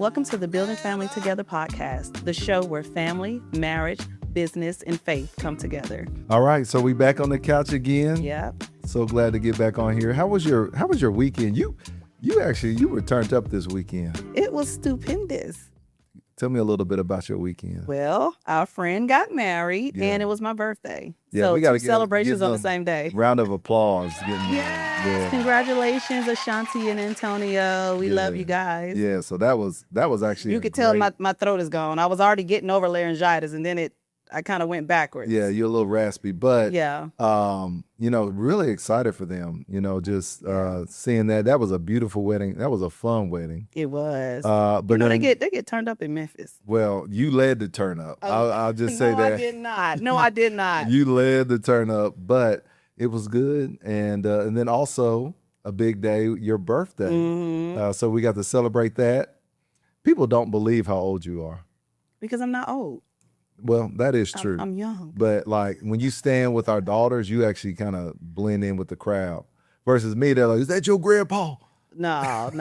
Welcome to the Building Family Together podcast, the show where family, marriage, business, and faith come together. All right, so we back on the couch again. Yep. So glad to get back on here. How was your weekend? You were turned up this weekend. It was stupendous. Tell me a little bit about your weekend. Well, our friend got married, and it was my birthday. Yeah, so we got celebrations on the same day. Round of applause. Yes. Congratulations, Ashanti and Antonio. We love you guys. Yeah, so that was actually you could tell my throat is gone. I was already getting over laryngitis, and then I kind of went backwards. Yeah, you're a little raspy, but yeah. Really excited for them. Just seeing that was a beautiful wedding. That was a fun wedding. It was. But they get turned up in Memphis. Well, you led the turn up. Oh, I'll just say that. No, I did not. No, I did not. You led the turn up, but it was good, and then also a big day, your birthday. Mm-hmm. So we got to celebrate that. People don't believe how old you are. Because I'm not old. Well, that is true. I'm young. But like when you stand with our daughters, you actually kind of blend in with the crowd. Versus me, they're like, "Is that your grandpa?" No.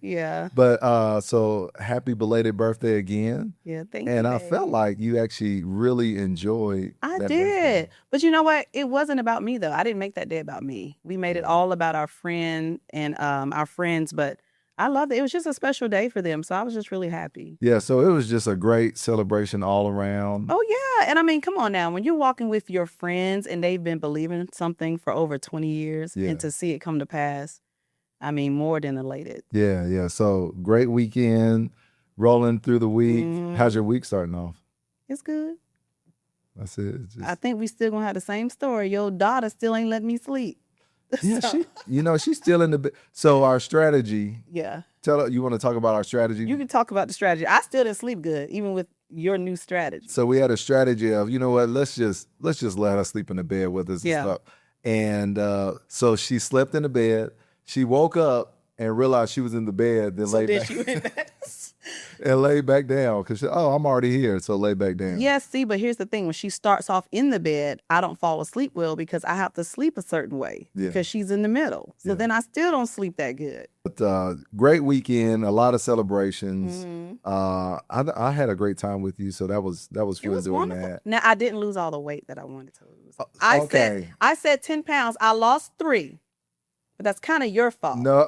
Yeah. But so happy belated birthday again. Yeah, thank you. And I felt like you actually really enjoyed I that did. birthday. But you know what? It wasn't about me though. I didn't make that day about me. We made it all about our friend and our friends, but I loved it. It was just a special day for them. So I was just really happy. Yeah, so it was just a great celebration all around. Oh, yeah. And I mean, come on now. When you're walking with your friends and they've been believing something for over 20 years and to see it come to pass, I mean, more than elated. Yeah. So great weekend, rolling through the week. Mm-hmm. How's your week starting off? It's good. That's it. I think we still going to have the same story. Your daughter still ain't letting me sleep. Yeah, she's still in the bed. So our strategy. Yeah. You want to talk about our strategy? You can talk about the strategy. I still didn't sleep good, even with your new strategy. So we had a strategy of, you know what, let's just let her sleep in the bed with us and stuff. And so she slept in the bed. She woke up and realized she was in the bed, then laid back down because I'm already here, so lay back down. Yes, see, but here's the thing: when she starts off in the bed, I don't fall asleep well because I have to sleep a certain way because she's in the middle. So then I still don't sleep that good. But great weekend, a lot of celebrations. Mm-hmm. I had a great time with you, so that was fun doing wonderful. that. Now I didn't lose all the weight that I wanted to lose. I said 10 pounds. I lost 3. But that's kind of your fault. No.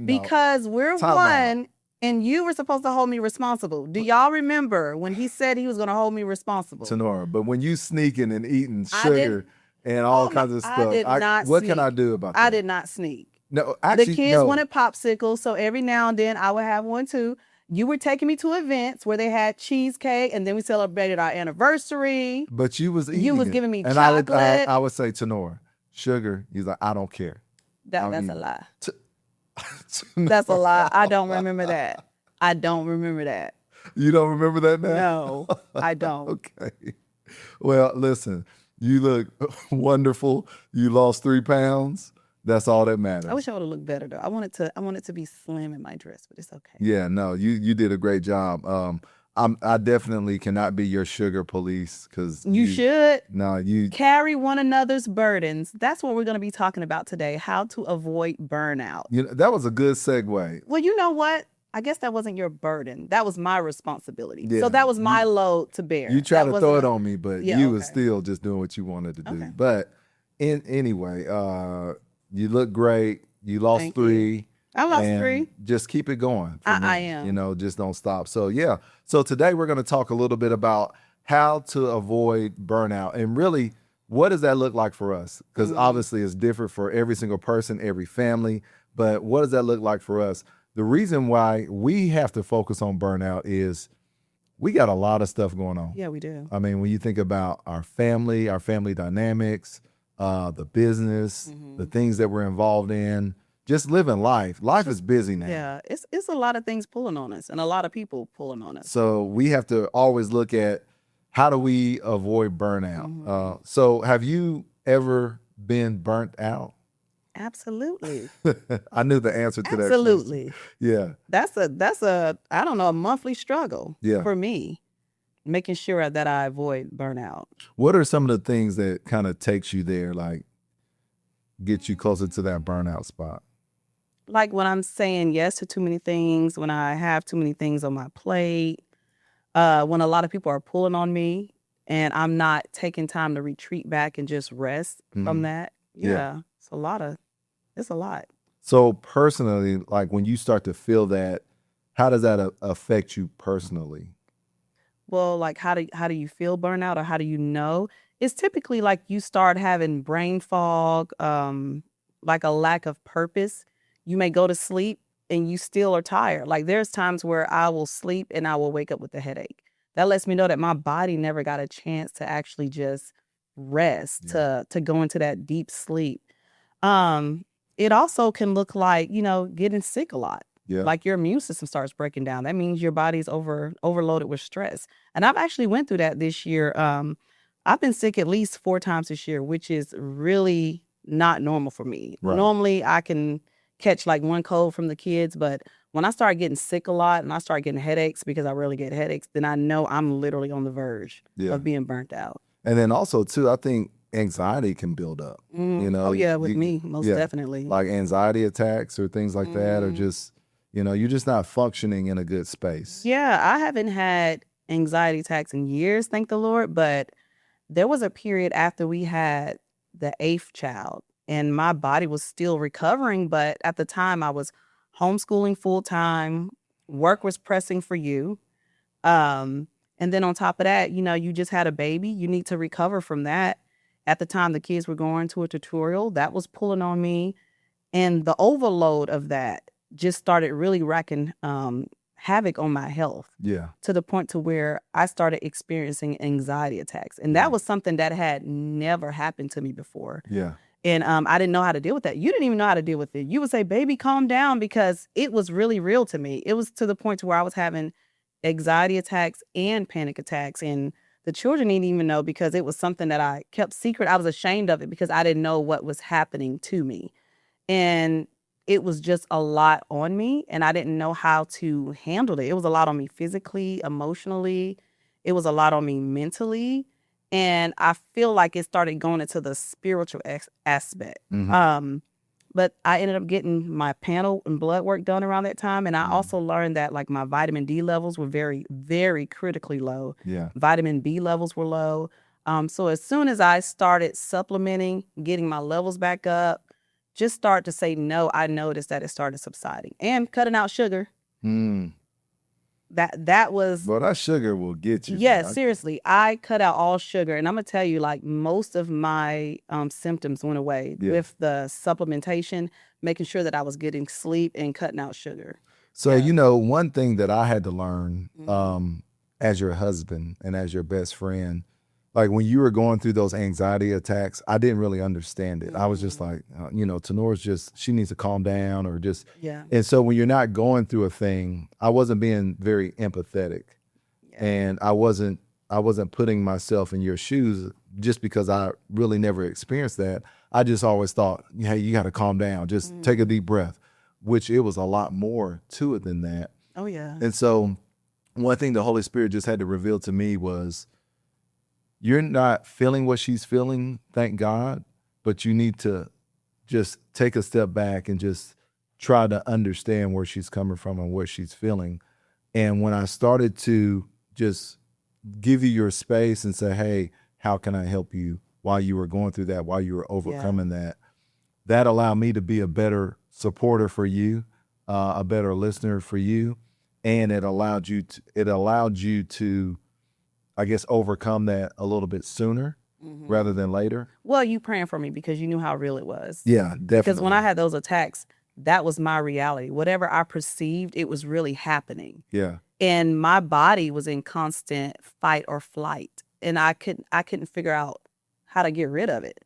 Because we're one, and you were supposed to hold me responsible. Do y'all remember when he said he was going to hold me responsible? Tanora, but when you sneaking and eating sugar and all kinds of stuff, what can I do about that? I did not sneak. No, actually, the kids wanted popsicles, so every now and then I would have one too. You were taking me to events where they had cheesecake, and then we celebrated our anniversary. But you was eating. You was giving me and chocolate. I would say, Tanora, sugar. He's like, I don't care. That's a lie. That's a lie. I don't remember that. I don't remember that. You don't remember that now? No, I don't. Okay. Well, listen, you look wonderful. You lost 3 pounds. That's all that matters. I wish I would have looked better though. I wanted to be slim in my dress, but it's okay. Yeah, no, you did a great job. I definitely cannot be your sugar police because you should. No, you carry one another's burdens. That's what we're going to be talking about today: how to avoid burnout. That was a good segue. Well, you know what? I guess that wasn't your burden. That was my responsibility. Yeah, so that was my load to bear. You tried to throw it on me, but you was still just doing what you wanted to do. Okay. But anyway, you look great. You lost 3. I lost 3. Just keep it going. I am. Just don't stop. So yeah. So today we're going to talk a little bit about how to avoid burnout and really what does that look like for us? Because obviously it's different for every single person, every family. But what does that look like for us? The reason why we have to focus on burnout is we got a lot of stuff going on. Yeah, we do. I mean, when you think about our family dynamics, the business, the things that we're involved in, just living life. Life is busy now. Yeah, it's a lot of things pulling on us and a lot of people pulling on us. So we have to always look at how do we avoid burnout. So have you ever been burnt out? Absolutely. I knew the answer to that. Absolutely. Yeah. That's a I don't know, a monthly struggle for me, making sure that I avoid burnout. What are some of the things that kind of takes you there, like get you closer to that burnout spot? Like when I'm saying yes to too many things, when I have too many things on my plate, when a lot of people are pulling on me and I'm not taking time to retreat back and just rest from that. Yeah. Yeah, it's a lot. So personally, like when you start to feel that, how does that affect you personally? Well, like how do you feel burnout or how do you know? It's typically like you start having brain fog, like a lack of purpose. You may go to sleep and you still are tired. Like there's times where I will sleep and I will wake up with a headache. That lets me know that my body never got a chance to actually just rest, to go into that deep sleep. Um, it also can look like, getting sick a lot. Yeah. Like your immune system starts breaking down. That means your body's overloaded with stress. And I've actually went through that this year. I've been sick at least 4 times this year, which is really not normal for me. Right. Normally I can catch like one cold from the kids, but when I start getting sick a lot and I start getting headaches because I really get headaches, then I know I'm literally on the verge of being burnt out. And then also too, I think anxiety can build up. Oh yeah, with me, most definitely. Like anxiety attacks or things like that, or just, you're just not functioning in a good space. Yeah, I haven't had anxiety attacks in years, thank the Lord, but there was a period after we had the eighth child and my body was still recovering, but at the time I was homeschooling full time, work was pressing for you. And then on top of that, you just had a baby, you need to recover from that. At the time the kids were going to a tutorial, that was pulling on me. And the overload of that just started really wreaking havoc on my health. Yeah. To the point to where I started experiencing anxiety attacks. And that was something that had never happened to me before. Yeah. And I didn't know how to deal with that. You didn't even know how to deal with it. You would say, baby, calm down, because it was really real to me. It was to the point to where I was having anxiety attacks and panic attacks. And the children didn't even know because it was something that I kept secret. I was ashamed of it because I didn't know what was happening to me. And it was just a lot on me and I didn't know how to handle it. It was a lot on me physically, emotionally. It was a lot on me mentally. And I feel like it started going into the spiritual aspect. But I ended up getting my panel and blood work done around that time. And I also learned that like my vitamin D levels were very, very critically low. Yeah. Vitamin B levels were low. So as soon as I started supplementing, getting my levels back up, just start to say no, I noticed that it started subsiding. And cutting out sugar. That was... Well, that sugar will get you. Yeah, seriously. I cut out all sugar. And I'm going to tell you, like, most of my symptoms went away with the supplementation, making sure that I was getting sleep and cutting out sugar. So, one thing that I had to learn as your husband and as your best friend, like when you were going through those anxiety attacks, I didn't really understand it. I was just like, Tenora's she needs to calm down or just. Yeah. And so when you're not going through a thing, I wasn't being very empathetic. Yeah. And I wasn't putting myself in your shoes just because I really never experienced that. I just always thought, hey, you got to calm down. Just take a deep breath, which it was a lot more to it than that. Oh, yeah. And so one thing the Holy Spirit just had to reveal to me was, you're not feeling what she's feeling, thank God, but you need to just take a step back and just try to understand where she's coming from and what she's feeling. And when I started to just give you your space and say, hey, how can I help you while you were going through that, while you were overcoming that allowed me to be a better supporter for you, a better listener for you. And it allowed you to I guess, overcome that a little bit sooner rather than later. Well, you praying for me because you knew how real it was. Yeah, definitely. Because when I had those attacks, that was my reality. Whatever I perceived, it was really happening. Yeah. And my body was in constant fight or flight. And I couldn't figure out how to get rid of it.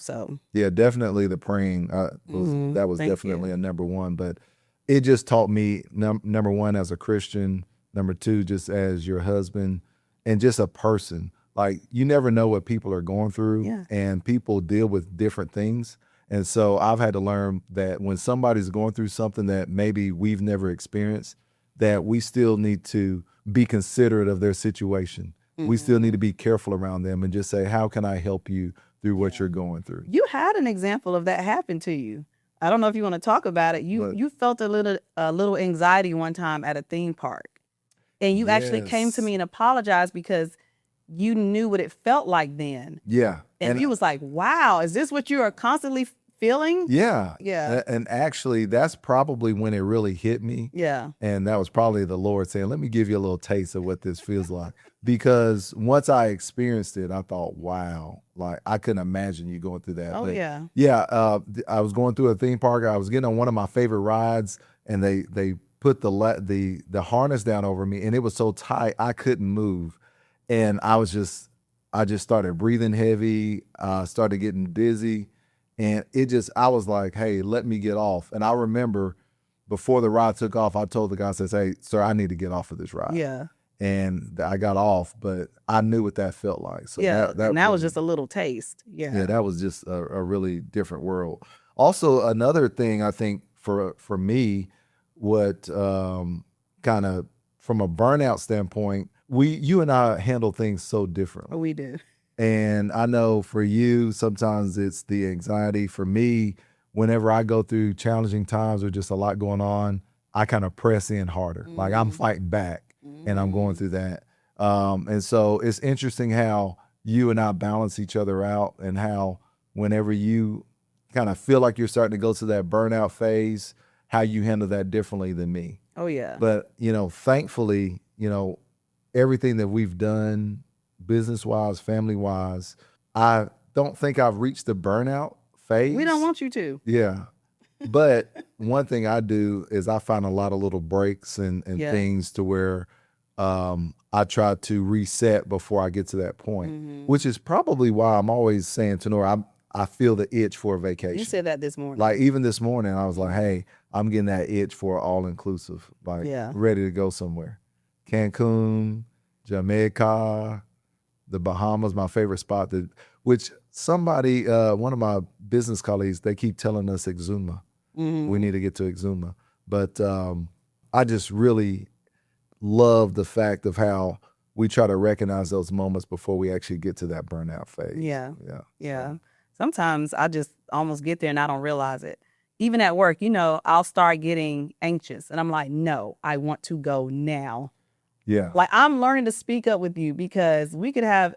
So. Yeah, definitely the praying that was definitely a number one. But it just taught me, number one, as a Christian, number two, just as your husband, and just a person. Like, you never know what people are going through, and people deal with different things. And so I've had to learn that when somebody's going through something that maybe we've never experienced, that we still need to be considerate of their situation. We still need to be careful around them and just say, how can I help you through what you're going through? You had an example of that happen to you. I don't know if you want to talk about it. But You felt a little anxiety one time at a theme park. And you actually came to yes. me and apologized because you knew what it felt like then. Yeah. And you was like, wow, is this what you are constantly feeling? Yeah. Yeah. And actually, that's probably when it really hit me. Yeah. And that was probably the Lord saying, let me give you a little taste of what this feels like. Because once I experienced it, I thought, wow, like I couldn't imagine you going through that. Oh, But yeah. yeah, I was going through a theme park. I was getting on one of my favorite rides, and they put the harness down over me, and it was so tight I couldn't move. And I just started breathing heavy, started getting dizzy. And I was like, hey, let me get off. And I remember before the ride took off, I told the guy, I said, hey, sir, I need to get off of this ride. Yeah. And I got off, but I knew what that felt like. So Yeah. that And that was really- just a little taste. Yeah. yeah, that was just a really different world. Also, another thing I think for me, what kind of from a burnout standpoint, you and I handle things so differently. We do. And I know for you, sometimes it's the anxiety. For me, whenever I go through challenging times or just a lot going on, I kind of press in harder. Like I'm fighting back and I'm going through that. And so it's interesting how you and I balance each other out, and how whenever you kind of feel like you're starting to go to that burnout phase, how you handle that differently than me. Oh, yeah. But, thankfully, everything that we've done business-wise, family-wise, I don't think I've reached the burnout phase. We don't want you to. Yeah. But one thing I do is I find a lot of little breaks and Yeah. things to where I try to reset before I get to that point, which is probably why I'm always saying, Tanora, I feel the itch for a vacation. You said that this morning. Like even this morning, I was like, hey, I'm getting that itch for all-inclusive, like Yeah. ready to go somewhere. Cancun, Jamaica, the Bahamas, my favorite spot, which somebody, one of my business colleagues, they keep telling us Exuma. We need to get to Exuma. But I just really love the fact of how we try to recognize those moments before we actually get to that burnout phase. Yeah. Yeah. Yeah. Sometimes I just almost get there and I don't realize it. Even at work, I'll start getting anxious and I'm like, no, I want to go now. Yeah. Like I'm learning to speak up with you because we could have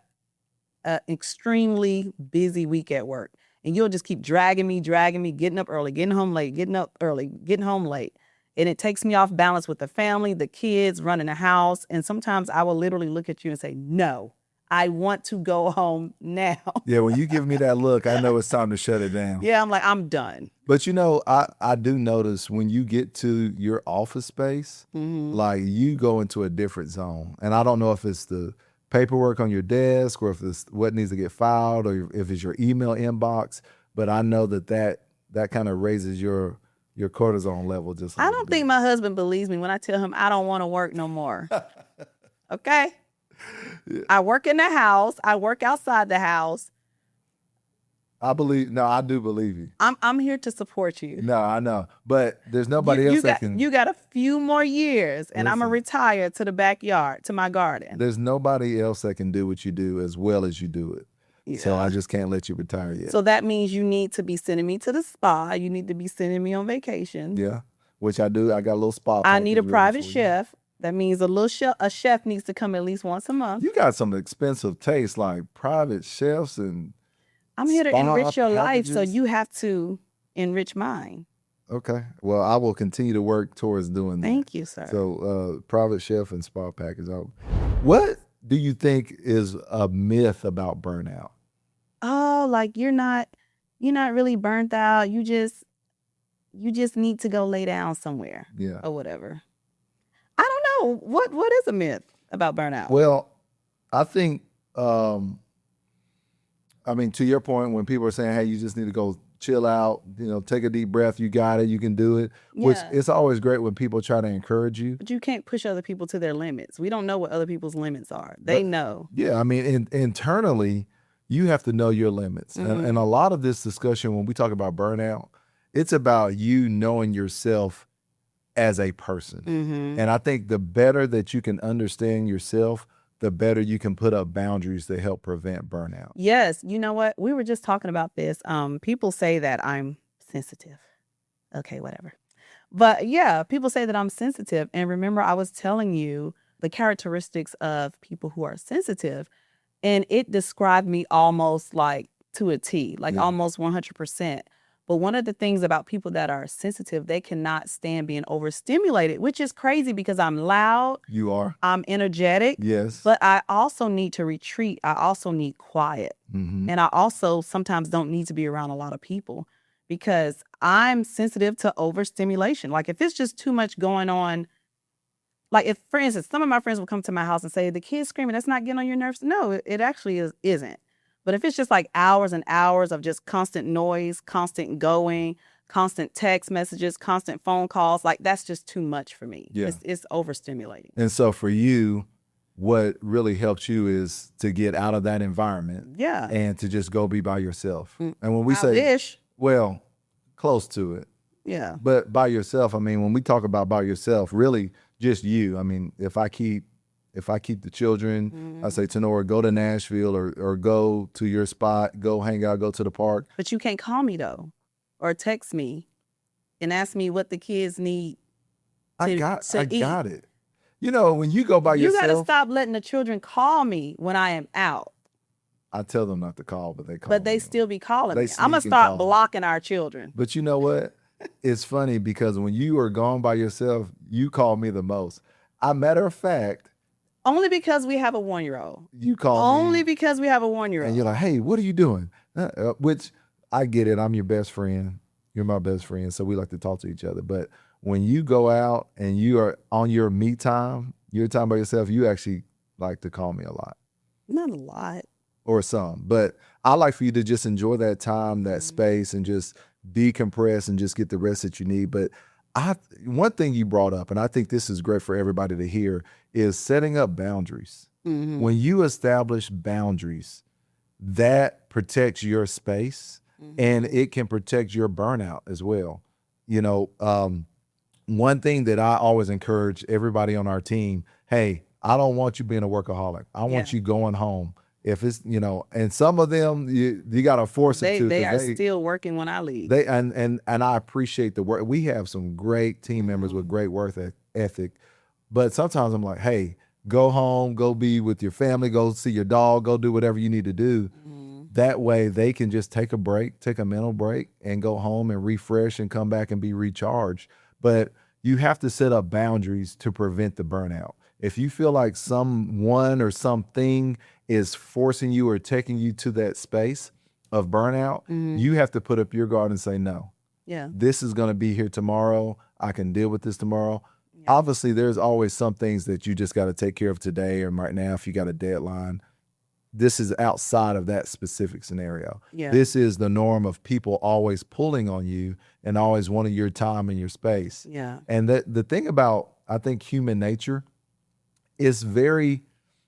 an extremely busy week at work and you'll just keep dragging me, getting up early, getting home late, getting up early, getting home late. And it takes me off balance with the family, the kids, running the house. And sometimes I will literally look at you and say, no, I want to go home now. Yeah, when you give me that look, I know it's time to shut it down. Yeah, I'm like, I'm done. But I do notice when you get to your office space, like you go into a different zone. And I don't know if it's the paperwork on your desk or if it's what needs to get filed or if it's your email inbox. But I know that kind of raises your cortisone level just a I little don't bit. think my husband believes me when I tell him I don't want to work no more. Okay? I work in the house. I work outside the house. I do believe you. I'm here to support you. No, I know. But there's nobody else that can. You got a few more years, and I'm going to Listen. retire to the backyard, to my garden. There's nobody else that can do what you do as well as you do it. So Yeah. I just can't let you retire yet. So that means you need to be sending me to the spa. You need to be sending me on vacation. Yeah, which I do. I got a little spa. I need a package ready private for you. chef. That means a chef needs to come at least once a month. You got some expensive taste, like private chefs and. I'm here to spa enrich your life, so packages. you have to enrich mine. Okay, well, I will continue to work towards doing that. Thank you, sir. So, private chef and spa package. What do you think is a myth about burnout? Oh, like you're not really burnt out. You just need to go lay down somewhere Yeah. or whatever. I don't know. What is a myth about burnout? Well, I think, to your point, when people are saying, hey, you just need to go chill out, take a deep breath, you got it, you can do it, which Yeah. it's always great when people try to encourage you. But you can't push other people to their limits. We don't know what other people's limits are. They know. Yeah, internally, you have to know your limits. And a lot of this discussion, when we talk about burnout, it's about you knowing yourself as a person. And I think the better that you can understand yourself, the better you can put up boundaries to help prevent burnout. Yes. You know what? We were just talking about this. People say that I'm sensitive. Okay, whatever. But yeah, people say that I'm sensitive. And remember, I was telling you the characteristics of people who are sensitive, and it described me almost like to a T, like Yeah. almost 100%. But one of the things about people that are sensitive, they cannot stand being overstimulated, which is crazy because I'm loud, You are? I'm energetic, Yes. but I also need to retreat. I also need quiet. Mm-hmm. And I also sometimes don't need to be around a lot of people because I'm sensitive to overstimulation. Like if it's just too much going on, like if, for instance, some of my friends will come to my house and say, the kid's screaming, that's not getting on your nerves. No, it actually isn't. But if it's just like hours and hours of just constant noise, constant going, constant text messages, constant phone calls, like that's just too much for me. Yeah. It's overstimulating. And so for you, what really helps you is to get out of that environment Yeah. and to just go be by yourself. And when we I say, wish. well, close to it, Yeah. but by yourself, I mean, when we talk about by yourself, really just you. I mean, if I keep the children, I say, Tanora, go to Nashville or go to your spot, go hang out, go to the park. But you can't call me though, or text me and ask me what the kids need I to eat. got it. You know, when you go by You got to yourself, stop letting the children call me when I am out. I tell them not to call, but they call. But they me. still be calling They me. I'm going to sneak and start call. blocking our children. But you know what? It's funny because when you are gone by yourself, you call me the most. Matter of fact, Only because we have a 1-year-old. you call me. Only because we have a 1-year-old. And you're like, hey, what are you doing? Which I get it. I'm your best friend. You're my best friend. So we like to talk to each other. But when you go out and you are on your me time, your time by yourself, you actually like to call me a lot. Not a lot. Or some. But I like for you to just enjoy that time, that space, and just decompress and just get the rest that you need. But one thing you brought up, and I think this is great for everybody to hear, is setting up boundaries. Mm-hmm. When you establish boundaries, that protects your space and it can protect your burnout as well. You know, one thing that I always encourage everybody on our team, hey, I don't want you being a workaholic. I want you going home. If it's, you know, and some of them, you got to force it to. They are still working when I leave. And I appreciate the work. We have some great team members with great work ethic, but sometimes I'm like, hey, go home, go be with your family, go see your dog, go do whatever you need to do. That way they can just take a break, take a mental break and go home and refresh and come back and be recharged. But you have to set up boundaries to prevent the burnout. If you feel like someone or something is forcing you or taking you to that space of burnout, you have to put up your guard and say, no, this is going to be here tomorrow. I can deal with this tomorrow. Yeah. Obviously, there's always some things that you just got to take care of today or right now if you got a deadline. This is outside of that specific scenario. Yeah. This is the norm of people always pulling on you and always wanting your time and your space. Yeah. And the thing about, I think, human nature is very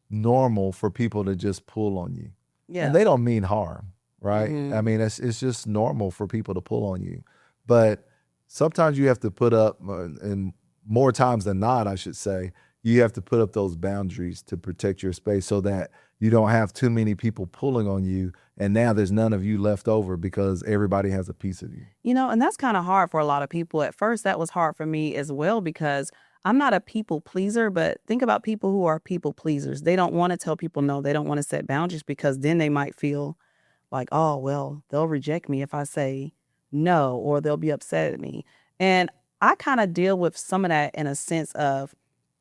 normal for people to just pull on you. Yeah. And they don't mean harm, right? I mean, it's just normal for people to pull on you. But sometimes you have to put up, and more times than not, I should say, you have to put up those boundaries to protect your space so that you don't have too many people pulling on you. And now there's none of you left over because everybody has a piece of you. You know, and that's kind of hard for a lot of people. At first, that was hard for me as well because I'm not a people pleaser, but think about people who are people pleasers. They don't want to tell people no. They don't want to set boundaries because then they might feel like, oh, well, they'll reject me if I say no, or they'll be upset at me. And I kind of deal with some of that in a sense of,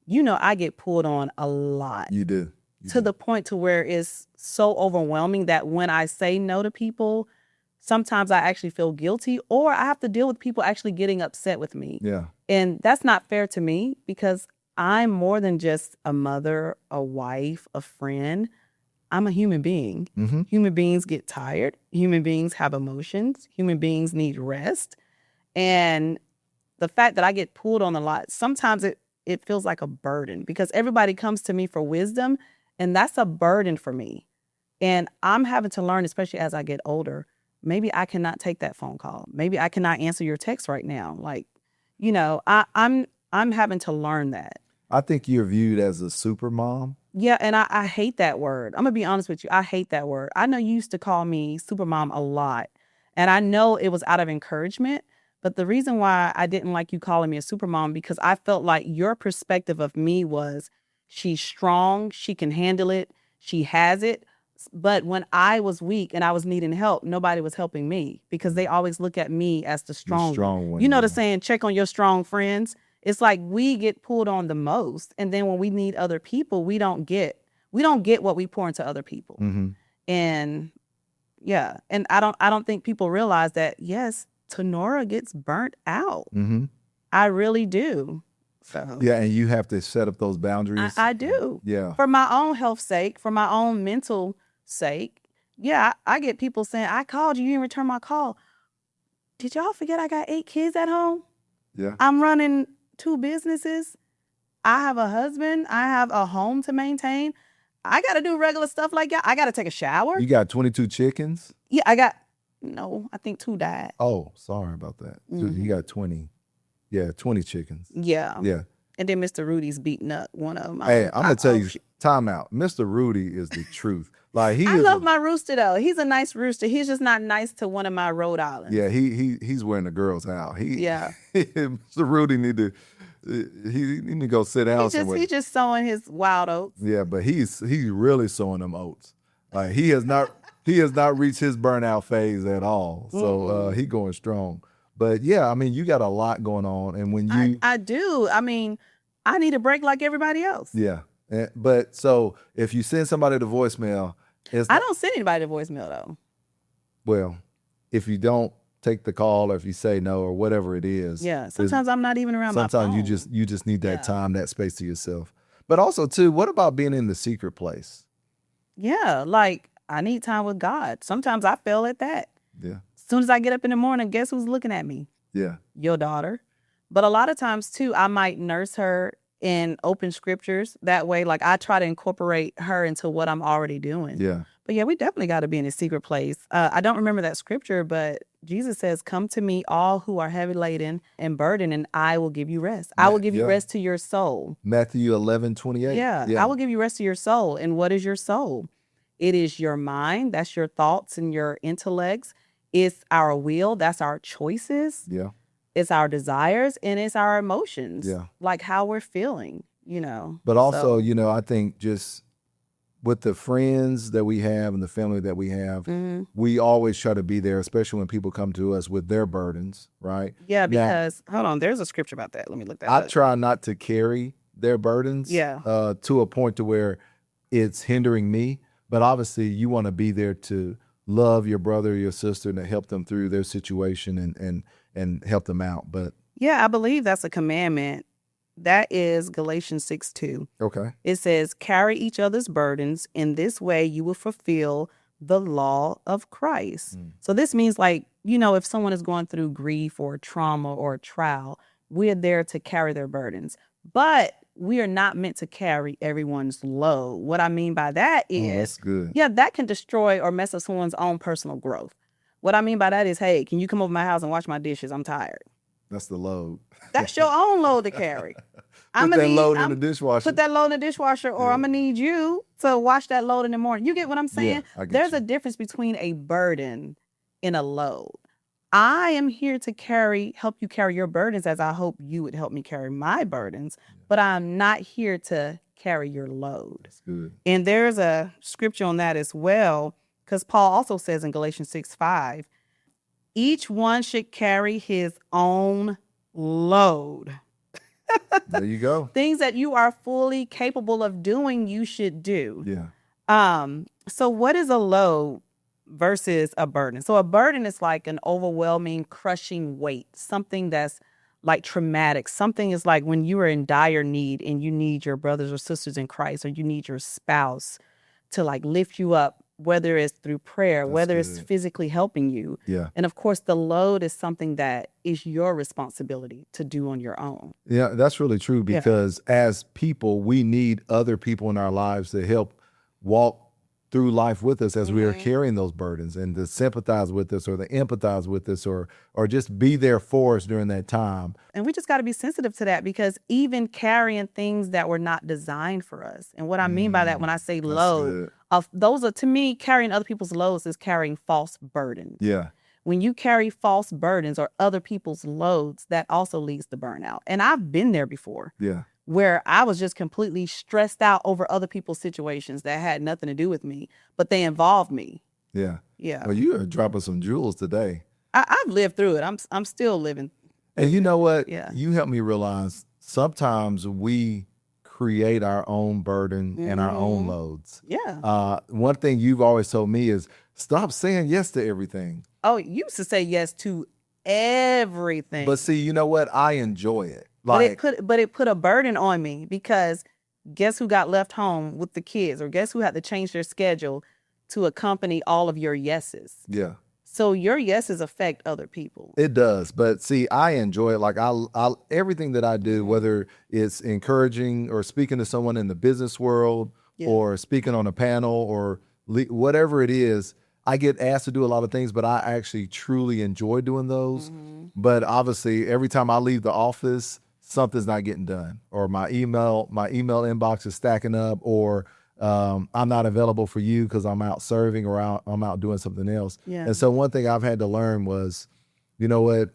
you know, I get pulled on a lot. You do. To the point to where it's so overwhelming that when I say no to people, sometimes I actually feel guilty or I have to deal with people actually getting upset with me. Yeah. And that's not fair to me because I'm more than just a mother, a wife, a friend. I'm a human being. Mm-hmm. Human beings get tired. Human beings have emotions. Human beings need rest. And the fact that I get pulled on a lot, sometimes it feels like a burden because everybody comes to me for wisdom. And that's a burden for me. And I'm having to learn, especially as I get older, maybe I cannot take that phone call. Maybe I cannot answer your text right now. Like, you know, I'm having to learn that. I think you're viewed as a super mom. Yeah, and I hate that word. I'm going to be honest with you. I hate that word. I know you used to call me super mom a lot. And I know it was out of encouragement, But the reason why I didn't like you calling me a supermom, because I felt like your perspective of me was she's strong, she can handle it, she has it. But when I was weak and I was needing help, nobody was helping me because they always look at me as the strong one. You know the saying, check on your strong friends. It's like we get pulled on the most. And then when we need other people, we don't get what we pour into other people. Mm-hmm. And yeah. And I don't think people realize that, yes, Tanora gets burnt out. Mm-hmm. I really do. So yeah, and you have to set up those boundaries. I do. Yeah. For my own health sake, for my own mental sake. Yeah, I get people saying, I called you, you didn't return my call. Did y'all forget I got 8 kids at home? Yeah. I'm running 2 businesses. I have a husband. I have a home to maintain. I got to do regular stuff like that. I got to take a shower. You got 22 chickens? Yeah, I think 2 died. Oh, sorry about that. You got 20. Yeah, 20 chickens. Yeah. Yeah. And then Mr. Rudy's beating up one of them. Hey, I'm going to tell you, time out. Mr. Rudy is the truth. Like I love my rooster, though. He's a nice rooster. He's just not nice to one of my Rhode Islands. Yeah, he's wearing the girls out. Yeah. Mr. Rudy need to go sit down somewhere. He's just sowing his wild oats. Yeah, but he's really sowing them oats. Like he has not reached his burnout phase at all. So he going strong. But yeah, I mean, you got a lot going on, and when you I do. I mean, I need a break like everybody else. Yeah. But so if you send somebody to voicemail, I don't send anybody to voicemail though. Well, if you don't take the call or if you say no or whatever it is. Yeah. Sometimes I'm not even around my phone. Sometimes you just need that time, that space to yourself. But also too, what about being in the secret place? Yeah. Like I need time with God. Sometimes I fail at that. Yeah. As soon as I get up in the morning, guess who's looking at me? Yeah. Your daughter. But a lot of times too, I might nurse her in open scriptures. That way, like I try to incorporate her into what I'm already doing. Yeah. But yeah, we definitely got to be in a secret place. I don't remember that scripture, but Jesus says, come to me all who are heavy laden and burdened, and I will give you rest. I will give you rest to your soul. Matthew 11:28. Yeah, I will give you rest to your soul. And what is your soul? It is your mind. That's your thoughts and your intellects. It's our will. That's our choices. Yeah. It's our desires, and it's our emotions. Yeah. Like how we're feeling, But also, I think just with the friends that we have and the family that we have, we always try to be there, especially when people come to us with their burdens, right? Yeah, because, hold on, there's a scripture about that. Let me look that up. I try not to carry their burdens to a point to where it's hindering me. But obviously, you want to be there to love your brother or your sister and to help them through their situation and help them out. But yeah, I believe that's a commandment. That is Galatians 6:2. Okay. It says, carry each other's burdens. In this way, you will fulfill the law of Christ. So this means like, if someone is going through grief or trauma or trial, we're there to carry their burdens. But we are not meant to carry everyone's load. What I mean by that is, that's good. Yeah, that can destroy or mess up someone's own personal growth. What I mean by that is, hey, can you come over to my house and wash my dishes? I'm tired. That's the load. That's your own load to carry. Put that load in the dishwasher. Put that load in the dishwasher, or I'm going to need you to wash that load in the morning. You get what I'm saying? Yeah, There's a difference between a burden and a load. I am here to help you carry your burdens as I hope you would help me carry my burdens, but I'm not here to carry your load. That's good. And there's a scripture on that as well, because Paul also says in Galatians 6:5, each one should carry his own load. There you go. Things that you are fully capable of doing, you should do. Yeah. So what is a load versus a burden? So a burden is like an overwhelming, crushing weight, something that's like traumatic. Something is like when you are in dire need and you need your brothers or sisters in Christ, or you need your spouse to like lift you up, whether it's through prayer, whether it's physically helping you. Yeah. And of course, the load is something that is your responsibility to do on your own. Yeah, that's really true, because as people, we need other people in our lives to help walk through life with us as we are carrying those burdens, and to sympathize with us or to empathize with us or just be there for us during that time. And we just got to be sensitive to that, because even carrying things that were not designed for us. And what I mean by that when I say load, those are, to me, carrying other people's loads is carrying false burdens. Yeah. when you carry false burdens or other people's loads, that also leads to burnout. And I've been there before. Yeah. Where I was just completely stressed out over other people's situations that had nothing to do with me, but they involved me. Yeah. Yeah. Well, you are dropping some jewels today. I've lived through it. I'm still living. And you know what? Yeah. You helped me realize sometimes we create our own burden and our own loads. Yeah. One thing you've always told me is stop saying yes to everything. Oh, you used to say yes to everything. But see, you know what? I enjoy it. But it put a burden on me because guess who got left home with the kids, or guess who had to change their schedule to accompany all of your yeses. Yeah. So your yeses affect other people. It does. But see, I enjoy it. Like I everything that I do, whether it's encouraging or speaking to someone in the business world or speaking on a panel or whatever it is, I get asked to do a lot of things, but I actually truly enjoy doing those. But obviously, every time I leave the office, something's not getting done, or my email inbox is stacking up, or I'm not available for you because I'm out serving or I'm out doing something else. Yeah. And so one thing I've had to learn was, you know what,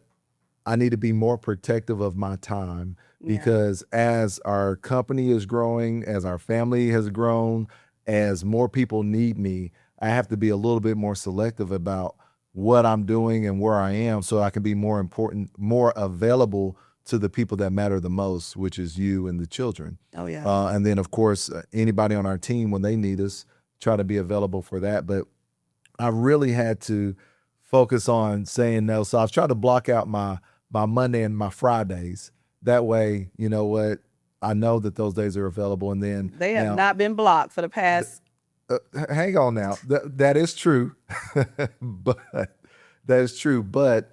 I need to be more protective of my time because as our company is growing, as our family has grown, as more people need me, I have to be a little bit more selective about what I'm doing and where I am so I can be more important, more available to the people that matter the most, which is you and the children. Oh, yeah. And then, of course, anybody on our team, when they need us, try to be available for that. But I really had to focus on saying no. So I've tried to block out my Monday and my Fridays. That way, you know what, I know that those days are available. And then they have not been blocked for the past. Hang on now. That is true. But that is true. But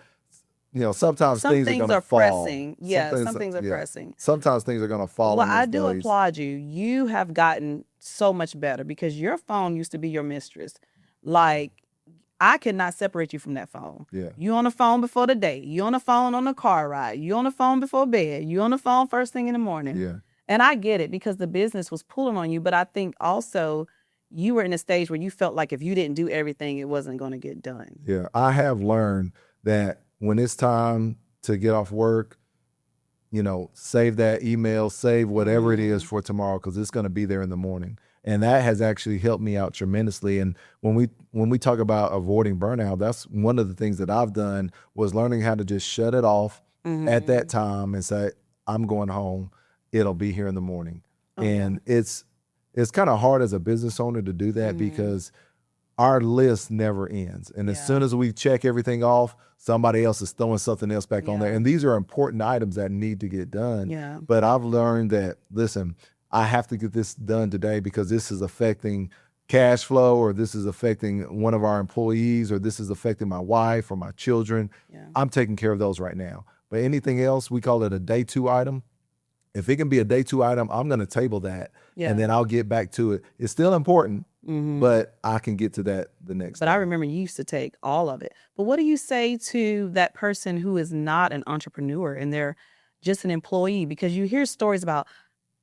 you know, sometimes things are going to fall. Pressing. Yeah, some things are pressing. Sometimes things are going to fall. Well, I do applaud you. You have gotten so much better because your phone used to be your mistress. Like, I could not separate you from that phone. Yeah. You on the phone before the date. You on the phone on the car ride. You on the phone before bed. You on the phone first thing in the morning. Yeah. And I get it because the business was pulling on you. But I think also you were in a stage where you felt like if you didn't do everything, it wasn't going to get done. Yeah. I have learned that when it's time to get off work, you know, save that email, save whatever it is for tomorrow, because it's going to be there in the morning. And that has actually helped me out tremendously. And when we talk about avoiding burnout, that's one of the things that I've done was learning how to just shut it off at that time and say, I'm going home. It'll be here in the morning. Okay. And it's kind of hard as a business owner to do that because our list never ends. And as soon as we check everything off, somebody else is throwing something else back on there. And these are important items that need to get done. Yeah. But I've learned that, listen, I have to get this done today because this is affecting cash flow, or this is affecting one of our employees, or this is affecting my wife or my children. Yeah. I'm taking care of those right now. But anything else, we call it a day 2 item. If it can be a day 2 item, I'm going to table that and then I'll get back to it. It's still important, but I can get to that the next But time. I remember you used to take all of it. But what do you say to that person who is not an entrepreneur and they're just an employee? Because you hear stories about,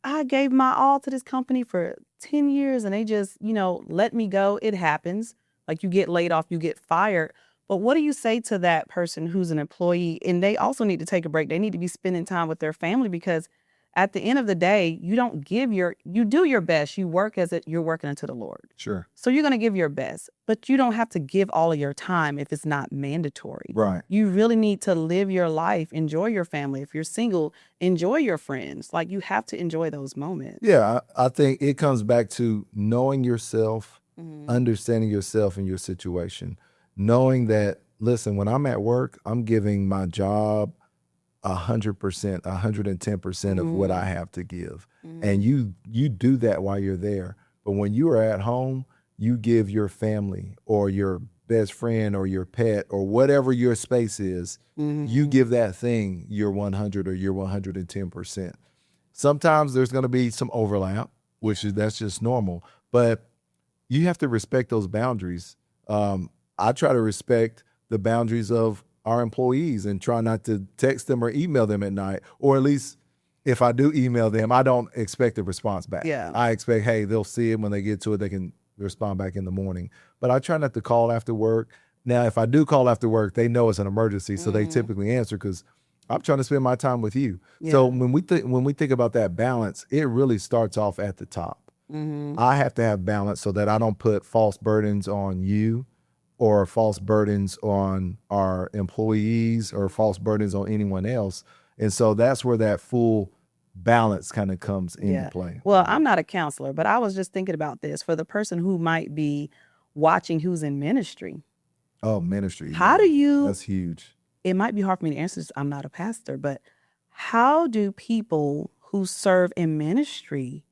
I gave my all to this company for 10 years and they just, let me go. It happens. Like you get laid off, you get fired. But what do you say to that person who's an employee and they also need to take a break? They need to be spending time with their family because at the end of the day, you do your best. You work as you're working unto the Lord. Sure. So you're going to give your best, but you don't have to give all of your time if it's not mandatory. Right. You really need to live your life, enjoy your family. If you're single, enjoy your friends. Like you have to enjoy those moments. Yeah. I think it comes back to knowing yourself, understanding yourself and your situation, knowing that, listen, when I'm at work, I'm giving my job 100%, 110% of what I have to give. And you do that while you're there. But when you are at home, you give your family or your best friend or your pet or whatever your space is, you give that thing your 100 or your 110%. Sometimes there's going to be some overlap, that's just normal. But you have to respect those boundaries. I try to respect the boundaries of our employees and try not to text them or email them at night, or at least if I do email them, I don't expect a response back. Yeah. I expect, hey, they'll see it when they get to it. They can respond back in the morning, but I try not to call after work. Now, if I do call after work, they know it's an emergency, so they Mhm. typically answer because I'm trying to spend my time with you. Yeah. So when we think about that balance, it really starts off at the top. Mhm. I have to have balance so that I don't put false burdens on you or false burdens on our employees or false burdens on anyone else. And so that's where that full balance kind of comes into Yeah. play. Well, I'm not a counselor, but I was just thinking about this for the person who might be watching who's in ministry. Oh, ministry. How do you, That's huge. it might be hard for me to answer this. I'm not a pastor, but how do people who serve in ministry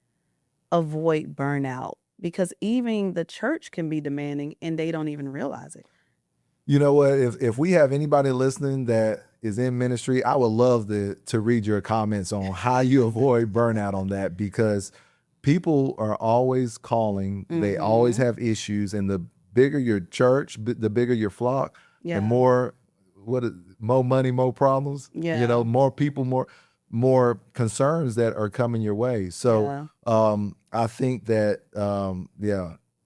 avoid burnout? Because even the church can be demanding and they don't even realize it. You know what? If we have anybody listening that is in ministry, I would love to read your comments on how you avoid burnout on that, because people are always calling. They always have issues, and the bigger your church, the bigger your flock, Yeah. and more money, more problems. Yeah. You know, more people, more concerns that are coming your way. So I think that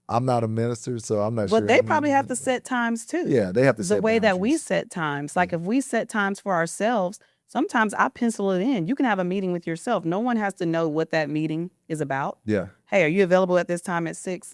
I'm not a minister, so I'm not sure. But they probably have to set times too. Yeah, they have to set the way that we boundaries. set times. Like if we set times for ourselves, sometimes I pencil it in. You can have a meeting with yourself. No one has to know what that meeting is about. Yeah. Hey, are you available at this time at 6?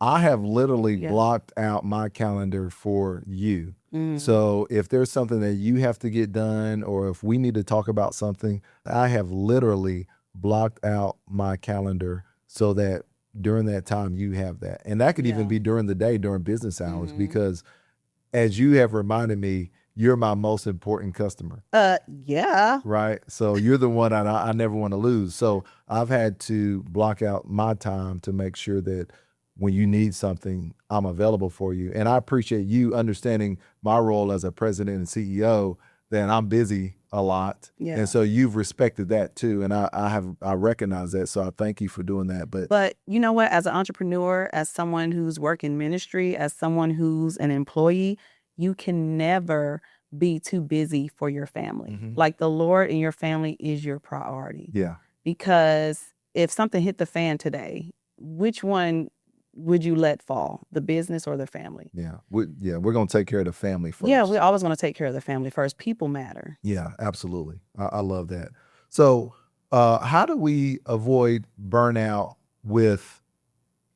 I have literally Yeah. blocked out my calendar for you. Mm. So if there's something that you have to get done, or if we need to talk about something, I have literally blocked out my calendar so that during that time you have that. And that could even Yeah. be during the day, during business hours, because as you have reminded me, you're my most important customer. Yeah. Right. So you're the one I never want to lose. So I've had to block out my time to make sure that when you need something, I'm available for you. And I appreciate you understanding my role as a president and CEO, that I'm busy a lot. Yeah. And so you've respected that too. And I recognize that. So I thank you for doing that. But you know what? As an entrepreneur, as someone who's working ministry, as someone who's an employee, you can never be too busy for your family. Like the Lord and your family is your priority. Yeah. Because if something hit the fan today, which one would you let fall, the business or the family? Yeah. We're going to take care of the family first. Yeah, we're always going to take care of the family first. People matter. Yeah, absolutely. I love that. So how do we avoid burnout with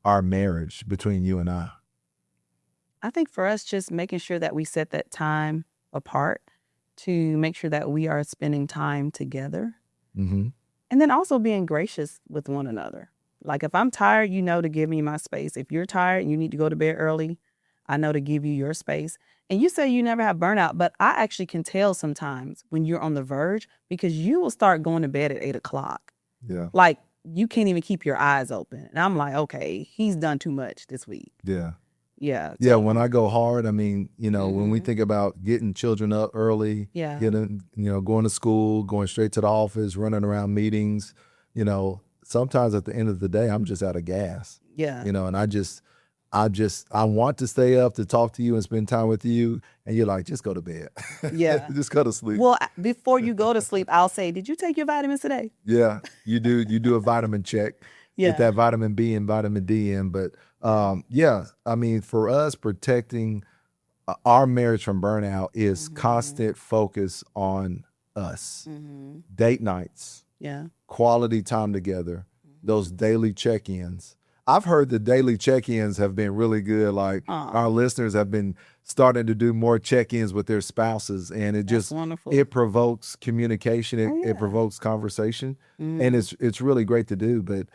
our marriage between you and I? I think for us, just making sure that we set that time apart to make sure that we are spending time together. Mm-hmm. And then also being gracious with one another. Like if I'm tired, you know to give me my space. If you're tired and you need to go to bed early, I know to give you your space. And you say you never have burnout, but I actually can tell sometimes when you're on the verge, because you will start going to bed at 8 o'clock. Yeah. Like you can't even keep your eyes open. And I'm like, okay, he's done too much this week. Yeah. Yeah. Yeah. When I go hard, I mean, when we think about getting children up early, Yeah. getting, going to school, going straight to the office, running around meetings, sometimes at the end of the day, I'm just out of gas. Yeah. And I want to stay up to talk to you and spend time with you. And you're like, just go to bed. Yeah. Just go to sleep. Well, before you go to sleep, I'll say, did you take your vitamins today? Yeah, you do. You do a vitamin check. Yeah. Get that vitamin B and vitamin D in. But I mean, for us, protecting our marriage from burnout is constant focus on us. Date nights. Yeah. Quality time together. Those daily check-ins. I've heard the daily check-ins have been really good. Like our listeners have been starting to do more check-ins with their spouses, and That's wonderful. it provokes communication. It provokes conversation, and it's really great to do. But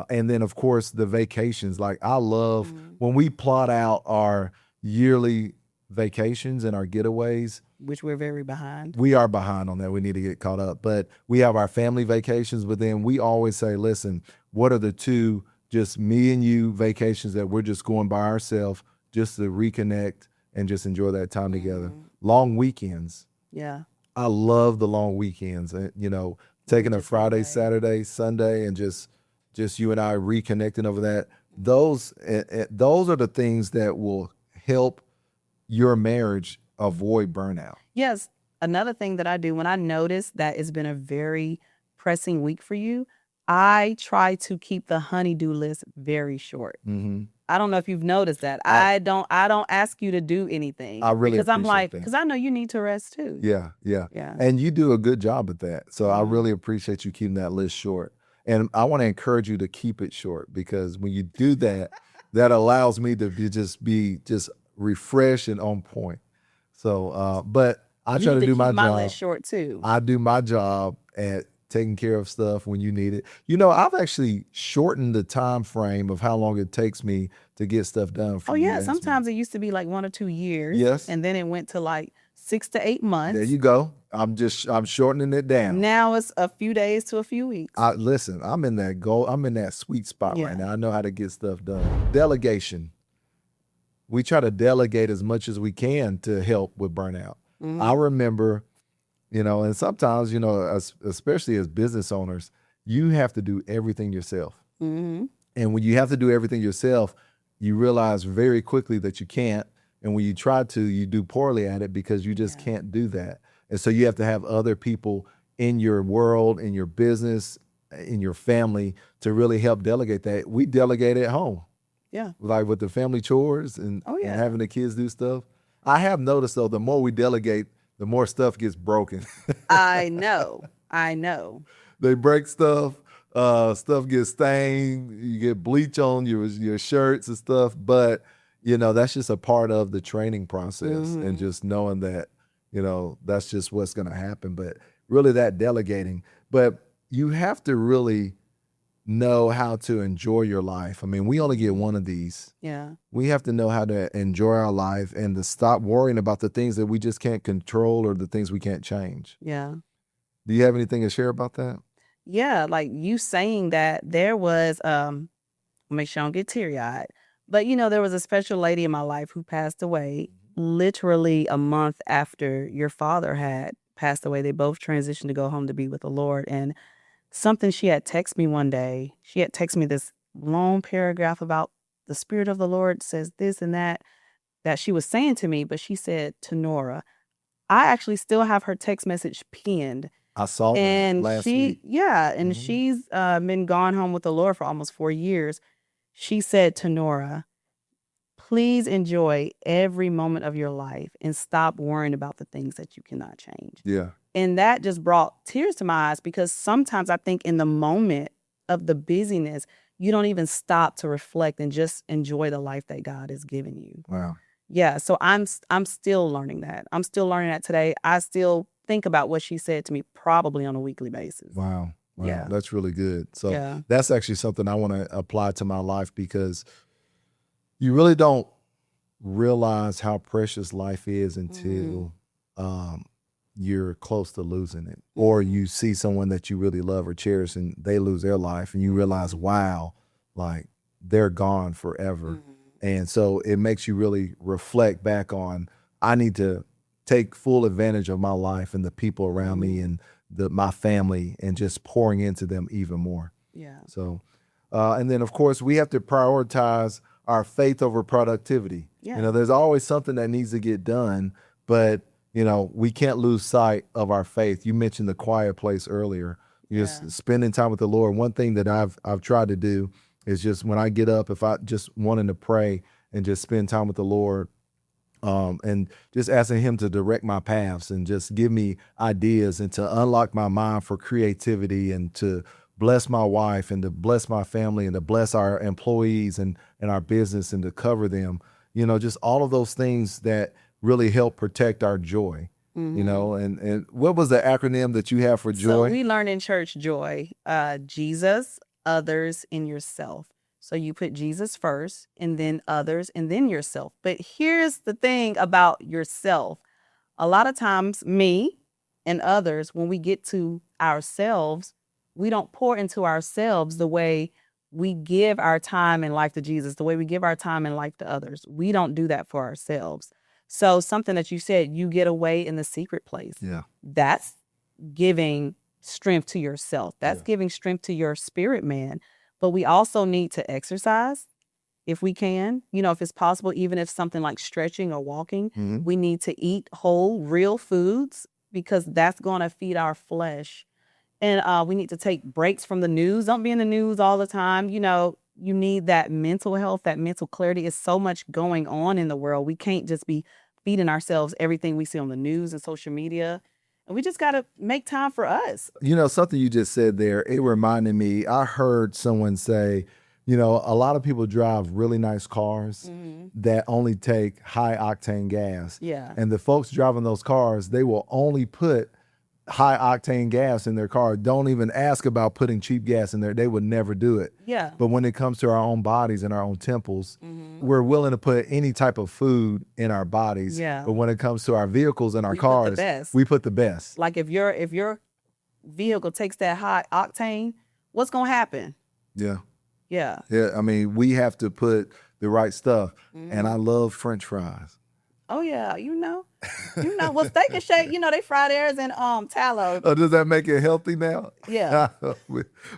and then of course the vacations. Like I love when we plot out our yearly vacations and our getaways. Which we're very behind. We are behind on that. We need to get caught up. But we have our family vacations, but then we always say, listen, what are the two just me and you vacations that we're just going by ourselves just to reconnect and just enjoy that time together? Long weekends. Yeah. I love the long weekends. Taking a Just Friday, Saturday. Saturday, Sunday, and just you and I reconnecting over that. Those are the things that will help your marriage avoid burnout. Yes. Another thing that I do when I notice that it's been a very pressing week for you, I try to keep the honey-do list very short. I don't know if you've noticed that. I don't ask you to do anything. I really because I'm appreciate like, that. because I know you need to rest too. Yeah, yeah. Yeah. And you do a good job at that. So I Mhm. really appreciate you keeping that list short. And I want to encourage you to keep it short, because when you do that, that allows me to be just refreshed and on point. So, but I You try need to to do keep my my job. list short too. I do my job at taking care of stuff when you need it. You know, I've actually shortened the time frame of how long it takes me to get stuff done for Oh you. yeah, to ask me. sometimes it used to be like 1 or 2 years. Yes. And then it went to like 6 to 8 months. There you go. I'm shortening it down. Now it's a few days to a few weeks. Listen, I'm in that sweet spot Yeah. right now. I know how to get stuff done. Delegation. We try to delegate as much as we can to help with burnout. Mhm. I remember, and sometimes, especially as business owners, you have to do everything yourself. Mhm. And when you have to do everything yourself, you realize very quickly that you can't. And when you try to, you do poorly at it because you just Yeah. can't do that. And so you have to have other people in your world, in your business, in your family to really help delegate that. We delegate at home, Yeah. like with the family chores and, Oh, yeah. and having the kids do stuff. I have noticed, though, the more we delegate, the more stuff gets broken. I know. I know. They break stuff. Stuff gets stained. You get bleach on your shirts and stuff. But that's just a part of the training process, and Mhm. just knowing that that's just what's going to happen. But really, that delegating. But you have to really know how to enjoy your life. I mean, we only get one of these. Yeah. We have to know how to enjoy our life and to stop worrying about the things that we just can't control or the things we can't change. Yeah. Do you have anything to share about that? Yeah, like you saying that there was make sure I don't get teary-eyed. But there was a special lady in my life who passed away literally a month after your father had passed away. They both transitioned to go home to be with the Lord. And something she had texted me one day, she had texted me this long paragraph about the Spirit of the Lord says this and that she was saying to me, but she said, Tanora. I actually still have her text message pinned. I saw that And last she, week. yeah, and Mhm. she's been gone home with the Lord for almost 4 years. She said to Nora, please enjoy every moment of your life and stop worrying about the things that you cannot change. Yeah. And that just brought tears to my eyes, because sometimes I think in the moment of the busyness, you don't even stop to reflect and just enjoy the life that God has given you. Wow. Yeah, so I'm still learning that. I'm still learning that today. I still think about what she said to me probably on a weekly basis. Wow. Wow. Yeah. That's really good. So Yeah. that's actually something I want to apply to my life, because you really don't realize how precious life is until you're close to losing it, or you see someone that you really love or cherish and they lose their life, and you realize, wow, like they're gone forever. And so it makes you really reflect back on, I need to take full advantage of my life and the people around me and my family, and just pouring into them even more. Yeah. So, and then of course we have to prioritize our faith over productivity. Yeah. There's always something that needs to get done, but we can't lose sight of our faith. You mentioned the quiet place earlier. Just spending time with the Lord. One thing that I've tried to do is just when I get up, if I just wanting to pray and just spend time with the Lord, and just asking Him to direct my paths and just give me ideas and to unlock my mind for creativity, and to bless my wife and to bless my family and to bless our employees and our business and to cover them. Just all of those things that really help protect our joy. And what was the acronym that you have for joy? So we learn in church joy, Jesus, others, and yourself. So you put Jesus first, and then others, and then yourself. But here's the thing about yourself. A lot of times, me and others, when we get to ourselves, we don't pour into ourselves the way we give our time and life to Jesus, the way we give our time and life to others. We don't do that for ourselves. So something that you said, you get away in the secret place. Yeah. That's giving strength to yourself. That's Yeah. giving strength to your spirit, man. But we also need to exercise if we can, if it's possible, even if something like stretching or walking. Mhm. We need to eat whole, real foods, because that's going to feed our flesh. And we need to take breaks from the news. Don't be in the news all the time. you need that mental health, that mental clarity. It's so much going on in the world. We can't just be feeding ourselves everything we see on the news and social media. And we just got to make time for us. Something you just said there, it reminded me, I heard someone say, a lot of people drive really nice cars that only take high octane gas. Yeah. And the folks driving those cars, they will only put high octane gas in their car. Don't even ask about putting cheap gas in there. They would never do it. Yeah. But when it comes to our own bodies and our own temples, we're willing to put any type of food in our bodies. Yeah. But when it comes to our vehicles and our We put the cars, best. we put the best. Like if your vehicle takes that high octane, what's going to happen? Yeah. Yeah. Yeah. I mean, we have to put the right stuff. And I love French fries. Oh yeah, well, Steak and Shake, they fry theirs in tallow. Oh, does that make it healthy now? Yeah.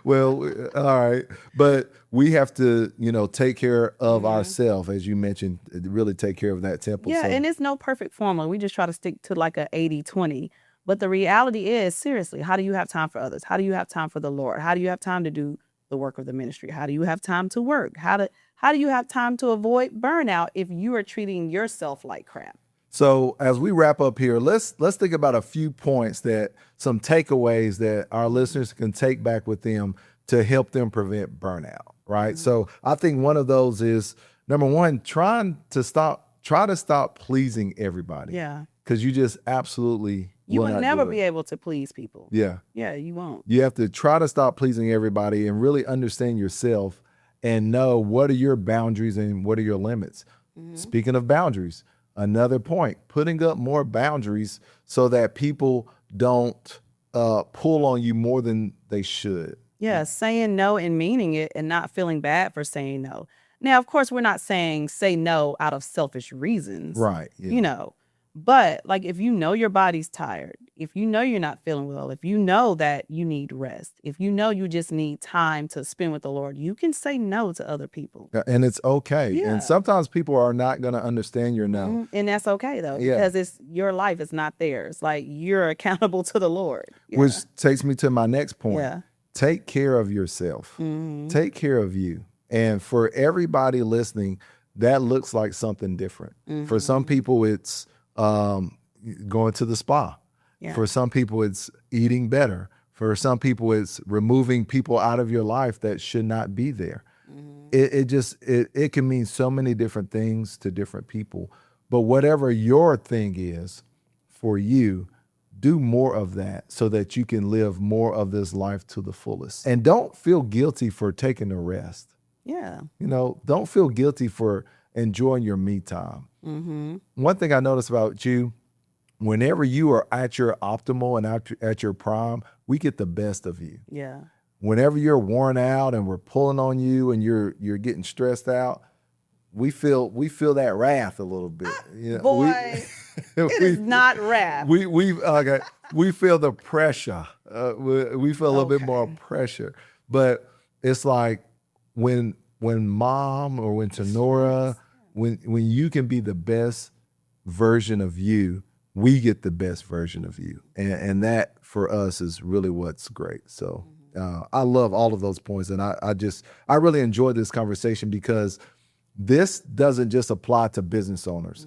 Well, all right. But we have to, take care of ourselves, as you mentioned, really take care of that temple. Yeah, So, and it's no perfect formula. We just try to stick to like a 80-20. But the reality is, seriously, how do you have time for others? How do you have time for the Lord? How do you have time to do the work of the ministry? How do you have time to work? How do you have time to avoid burnout if you are treating yourself like crap? so as we wrap up here, let's think about a few points some takeaways that our listeners can take back with them to help them prevent burnout, right? So I think one of those is, number one, try to stop pleasing everybody. Yeah. Because you just absolutely You will will not never do it. be able to please people. Yeah. Yeah, you won't. You have to try to stop pleasing everybody and really understand yourself and know what are your boundaries and what are your limits. Speaking of boundaries, another point, putting up more boundaries so that people don't pull on you more than they should. Yeah, saying no and meaning it and not feeling bad for saying no. Now, of course, we're not saying say no out of selfish reasons. Right. Yeah. But like if you know your body's tired, if you know you're not feeling well, if you know that you need rest, if you know you just need time to spend with the Lord, you can say no to other people. Yeah, and it's okay. Yeah. And sometimes people are not going to understand your no. And that's okay though, Yeah. because it's your life, it's not theirs. Like you're accountable to the Lord. Yeah. Which takes me to my next point. Yeah. Take care of yourself. Take care of you. And for everybody listening, that looks like something different. For some people, it's going to the spa. Yeah. For some people, it's eating better. For some people, it's removing people out of your life that should not be there. It can mean so many different things to different people. But whatever your thing is for you, do more of that so that you can live more of this life to the fullest. And don't feel guilty for taking a rest. Yeah. Don't feel guilty for enjoying your me time. One thing I noticed about you, whenever you are at your optimal and at your prime, we get the best of you. Yeah. Whenever you're worn out and we're pulling on you and you're getting stressed out, we feel that wrath a little bit. Boy, it is not wrath. We feel the pressure. We feel a little bit more pressure. But it's like when mom or when Tanora, when you can be the best version of you, we get the best version of you. And that for us is really what's great. So I love all of those points. And I really enjoyed this conversation because this doesn't just apply to business owners.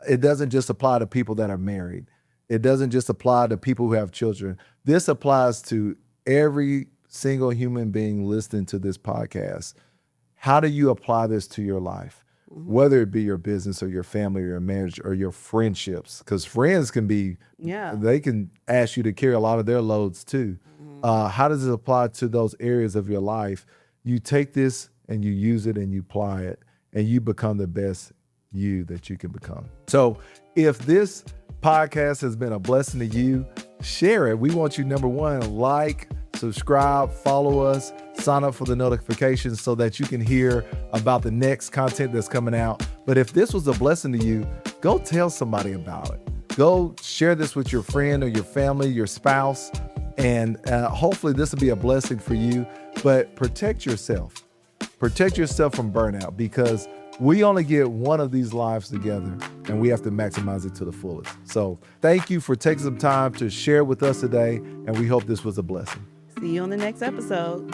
It doesn't just apply to people that are married. It doesn't just apply to people who have children. This applies to every single human being listening to this podcast. How do you apply this to your life? Whether it be your business or your family or your marriage or your friendships, because friends can be, they can ask you to carry a lot of their loads too. How does it apply to those areas of your life? You take this and you use it and you apply it and you become the best you that you can become. So if this podcast has been a blessing to you, share it. We want you, number one, like, subscribe, follow us, sign up for the notifications so that you can hear about the next content that's coming out. But if this was a blessing to you, go tell somebody about it. Go share this with your friend or your family, your spouse, and hopefully this will be a blessing for you. But protect yourself. Protect yourself from burnout because we only get one of these lives together and we have to maximize it to the fullest. So thank you for taking some time to share with us today, and we hope this was a blessing. See you on the next episode.